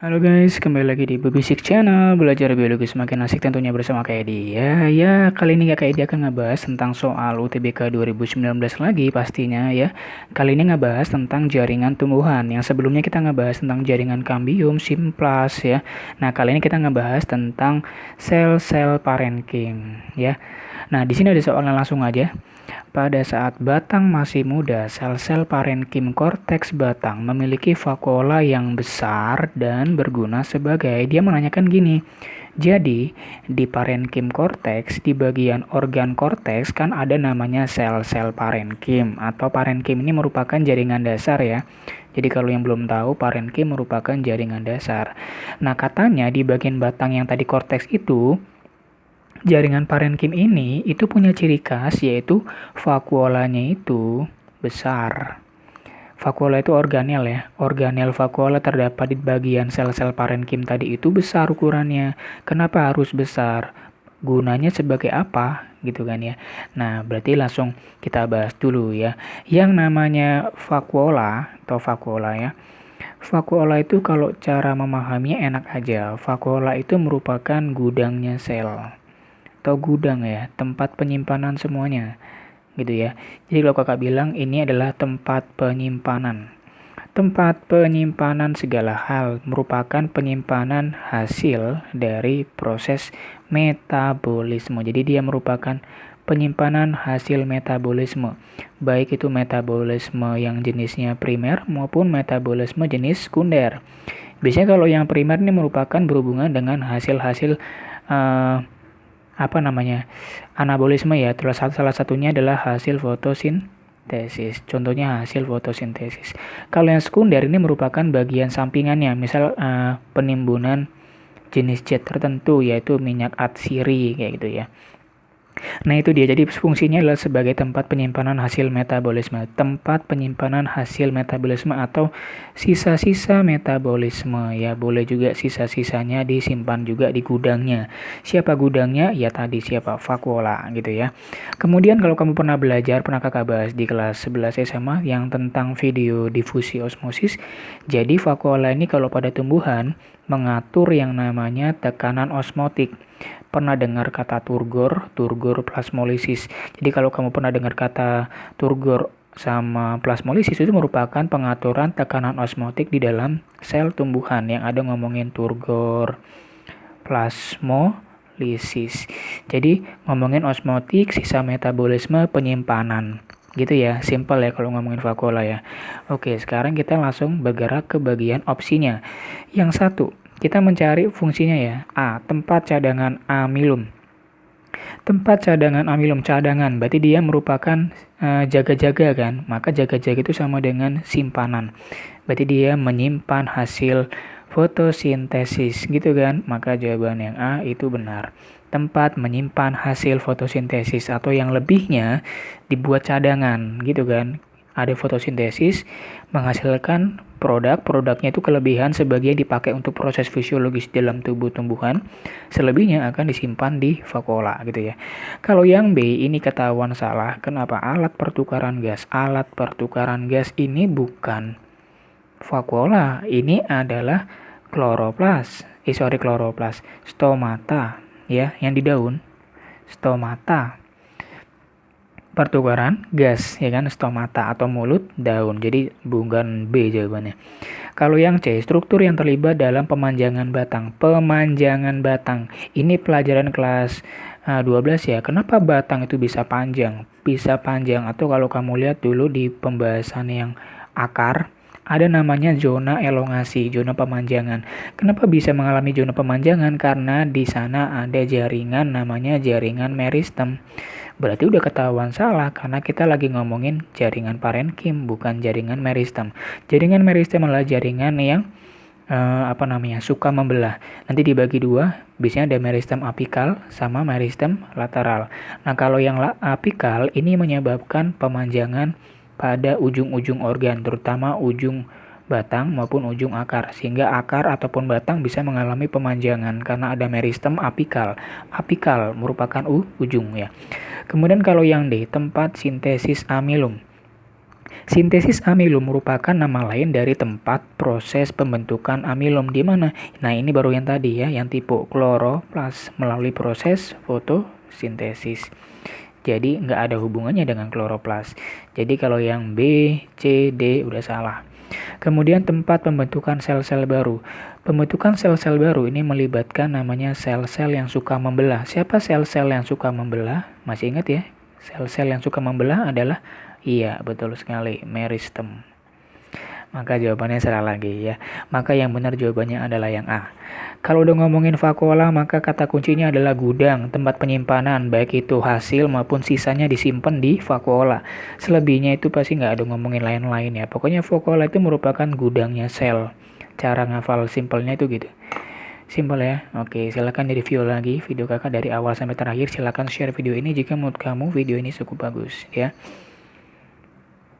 Halo guys, kembali lagi di Bebisik Channel. Belajar biologi semakin asik tentunya bersama kayak dia. Kali ini kayak dia akan ngebahas tentang soal UTBK 2019 lagi pastinya ya. Kali ini ngebahas tentang jaringan tumbuhan. Yang sebelumnya kita ngebahas tentang jaringan kambium, simplas ya. Nah, kali ini kita ngebahas tentang sel-sel parenkim ya. Nah, di sini ada soalnya, langsung aja. Pada saat batang masih muda, sel-sel parenkim korteks batang memiliki vakuola yang besar dan berguna sebagai, dia menanyakan gini, jadi di parenkim korteks, di bagian organ korteks kan ada namanya sel-sel parenkim, atau parenkim ini merupakan jaringan dasar ya. Jadi kalau yang belum tahu, parenkim merupakan jaringan dasar. Nah, katanya di bagian batang yang tadi korteks itu, jaringan parenkim ini itu punya ciri khas, yaitu vakuolanya itu besar. Vakuola itu organel ya. Organel vakuola terdapat di bagian sel-sel parenkim tadi itu besar ukurannya. Kenapa harus besar? Gunanya sebagai apa? Gitu kan ya. Nah, berarti langsung kita bahas dulu ya. Yang namanya vakuola atau vakuola ya. Vakuola itu kalau cara memahaminya enak aja. Vakuola itu merupakan gudangnya sel atau gudang ya, tempat penyimpanan semuanya gitu ya. Jadi kalau kakak bilang ini adalah tempat penyimpanan. Tempat penyimpanan segala hal, merupakan penyimpanan hasil dari proses metabolisme. Jadi dia merupakan penyimpanan hasil metabolisme, baik itu metabolisme yang jenisnya primer maupun metabolisme jenis sekunder. Biasanya kalau yang primer ini merupakan berhubungan dengan hasil-hasil uh, anabolisme ya. Salah satunya adalah hasil fotosintesis. Contohnya hasil fotosintesis. Kalau yang sekunder ini merupakan bagian sampingannya, misal penimbunan jenis zat tertentu, yaitu minyak atsiri kayak gitu ya. Nah itu dia, jadi fungsinya adalah sebagai tempat penyimpanan hasil metabolisme. Tempat penyimpanan hasil metabolisme atau sisa-sisa metabolisme. Ya boleh juga sisa-sisanya disimpan juga di gudangnya. Siapa gudangnya? Ya tadi siapa? Vakuola gitu ya. Kemudian kalau kamu pernah belajar, pernah kakak bahas di kelas 11 SMA yang tentang video difusi osmosis. Jadi vakuola ini kalau pada tumbuhan mengatur yang namanya tekanan osmotik. Pernah dengar kata turgor plasmolisis. Jadi kalau kamu pernah dengar kata turgor sama plasmolisis, itu merupakan pengaturan tekanan osmotik di dalam sel tumbuhan yang ada ngomongin turgor plasmolisis. Jadi ngomongin osmotik, sisa metabolisme, penyimpanan. Gitu ya, simple ya kalau ngomongin vakuola ya. Oke, sekarang kita langsung bergerak ke bagian opsinya. Yang satu, kita mencari fungsinya ya. A. Tempat cadangan amilum. Tempat cadangan amilum, cadangan berarti dia merupakan jaga-jaga kan. Maka jaga-jaga itu sama dengan simpanan. Berarti dia menyimpan hasil fotosintesis gitu kan. Maka jawaban yang A itu benar. Tempat menyimpan hasil fotosintesis, atau yang lebihnya dibuat cadangan gitu kan. Ada fotosintesis menghasilkan produknya itu kelebihan sebagian dipakai untuk proses fisiologis dalam tubuh tumbuhan, selebihnya akan disimpan di vakuola gitu ya. Kalau yang B ini ketahuan salah. Kenapa? Alat pertukaran gas. Alat pertukaran gas ini bukan vakuola, ini adalah kloroplas, stomata ya, yang di daun, stomata. Pertukaran gas ya kan, stomata atau mulut daun. Jadi bukan B jawabannya. Kalau yang C, struktur yang terlibat dalam pemanjangan batang. Pemanjangan batang. Ini pelajaran kelas 12 ya. Kenapa batang itu bisa panjang? Bisa panjang, atau kalau kamu lihat dulu di pembahasan yang akar, ada namanya zona elongasi, zona pemanjangan. Kenapa bisa mengalami zona pemanjangan? Karena di sana ada jaringan namanya jaringan meristem. Berarti udah ketahuan salah, karena kita lagi ngomongin jaringan parenkim, bukan jaringan meristem. Jaringan meristem adalah jaringan yang suka membelah. Nanti dibagi dua, biasanya ada meristem apikal sama meristem lateral. Nah kalau yang apikal ini menyebabkan pemanjangan pada ujung-ujung organ, terutama ujung batang maupun ujung akar, sehingga akar ataupun batang bisa mengalami pemanjangan karena ada meristem apikal. Apikal merupakan ujung ya. Kemudian kalau yang D, tempat sintesis amilum. Sintesis amilum merupakan nama lain dari tempat proses pembentukan amilum di mana? Nah, ini baru yang tadi ya, yang tipe kloroplas melalui proses fotosintesis. Jadi nggak ada hubungannya dengan kloroplas. Jadi kalau yang B, C, D udah salah. Kemudian tempat pembentukan sel-sel baru. Pembentukan sel-sel baru ini melibatkan namanya sel-sel yang suka membelah. Siapa sel-sel yang suka membelah? Masih ingat ya? Sel-sel yang suka membelah adalah, iya betul sekali, meristem. Maka jawabannya salah lagi ya. Maka yang benar jawabannya adalah yang A. Kalau udah ngomongin vakuola, maka kata kuncinya adalah gudang, tempat penyimpanan, baik itu hasil maupun sisanya disimpan di vakuola. Selebihnya itu pasti nggak ada ngomongin lain-lain ya. Pokoknya vakuola itu merupakan gudangnya sel. Cara ngafal simpelnya itu gitu. Simpel ya. Oke, silakan direview lagi video kakak dari awal sampai terakhir. Silakan share video ini jika menurut kamu video ini cukup bagus ya.